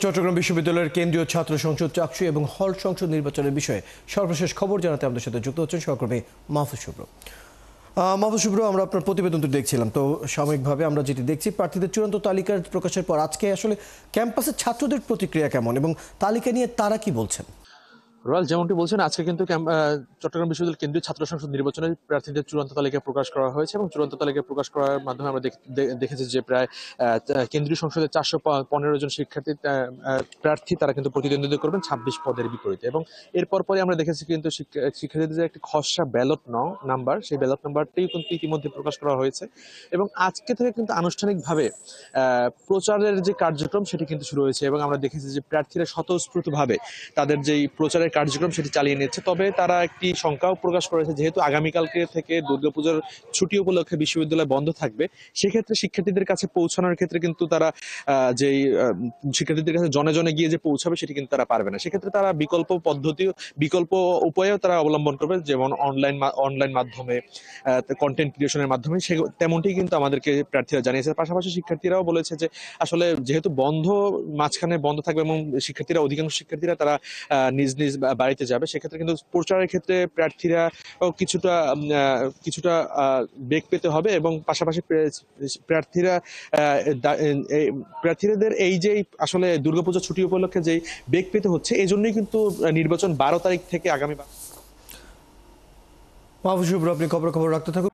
চট্টগ্রাম বিশ্ববিদ্যালয়ের কেন্দ্রীয় ছাত্র সংসদ চাকসু এবং হল সংসদ নির্বাচনের বিষয়ে সর্বশেষ খবর জানাতে আমাদের সাথে যুক্ত হচ্ছেন সহকর্মী মাহফুজ শুভ্র। মাহফুজ শুভ্র, আমরা আপনার প্রতিবেদনটি দেখছিলাম, তো সাময়িকভাবে আমরা যেটি দেখছি প্রার্থীদের চূড়ান্ত তালিকা প্রকাশের পর আজকে আসলে ক্যাম্পাসের ছাত্রদের প্রতিক্রিয়া কেমন এবং তালিকা নিয়ে তারা কি বলছেন? রয়্যাল যেমনটি বলছেন, আজকে কিন্তু চট্টগ্রাম বিশ্ববিদ্যালয় কেন্দ্রীয় ছাত্র সংসদ নির্বাচনের প্রার্থীদের চূড়ান্ত তালিকা প্রকাশ করা হয়েছে এবং চূড়ান্ত তালিকা প্রকাশ করার মাধ্যমে আমরা দেখেছি যে প্রায় কেন্দ্রীয় সংসদে 415 জন শিক্ষার্থী প্রার্থী তারা কিন্তু প্রতিদ্বন্দ্বিতা করবেন 26 পদের বিপরীতে। এবং এরপর পরে আমরা দেখেছি কিন্তু শিক্ষার্থীদের একটি খসড়া ব্যালট নাম্বার, সেই ব্যালট নাম্বারটিও কিন্তু ইতিমধ্যে প্রকাশ করা হয়েছে এবং আজকে থেকে কিন্তু আনুষ্ঠানিকভাবে প্রচারের যে কার্যক্রম সেটি কিন্তু শুরু হয়েছে এবং আমরা দেখেছি যে প্রার্থীরা স্বতঃস্ফূর্তভাবে তাদের যেই প্রচারের কার্যক্রম সেটি চালিয়ে নিচ্ছে। তবে তারা একটি শঙ্কাও প্রকাশ করেছে, যেহেতু আগামীকালকে থেকে দুর্গাপূজার ছুটি উপলক্ষে বিশ্ববিদ্যালয় বন্ধ থাকবে, সেক্ষেত্রে শিক্ষার্থীদের কাছে পৌঁছানোর ক্ষেত্রে কিন্তু তারা যেই শিক্ষার্থীদের কাছে জনে জনে গিয়ে যে পৌঁছাবে সেটি কিন্তু তারা পারবে না। সেক্ষেত্রে তারা বিকল্প উপায়েও তারা অবলম্বন করবে, যেমন অনলাইন মাধ্যমে কন্টেন্ট ক্রিয়েশনের মাধ্যমে, তেমনটি কিন্তু আমাদেরকে প্রার্থীরা জানিয়েছে। পাশাপাশি শিক্ষার্থীরাও বলেছে যে আসলে যেহেতু মাঝখানে বন্ধ থাকবে এবং অধিকাংশ শিক্ষার্থীরা তারা নিজ নিজ বাড়িতে যাবে, সেক্ষেত্রে কিন্তু প্রচারের ক্ষেত্রে প্রার্থীরা কিছুটা বেগ পেতে হবে এবং পাশাপাশি প্রার্থীদের এই যে আসলে দুর্গাপূজা ছুটি উপলক্ষে যেই বেগ পেতে হচ্ছে, এই জন্যই কিন্তু নির্বাচন 12 তারিখ থেকে আগামী। মাহফুজ শুভ্র, আপনি খবর রাখতে থাকুন।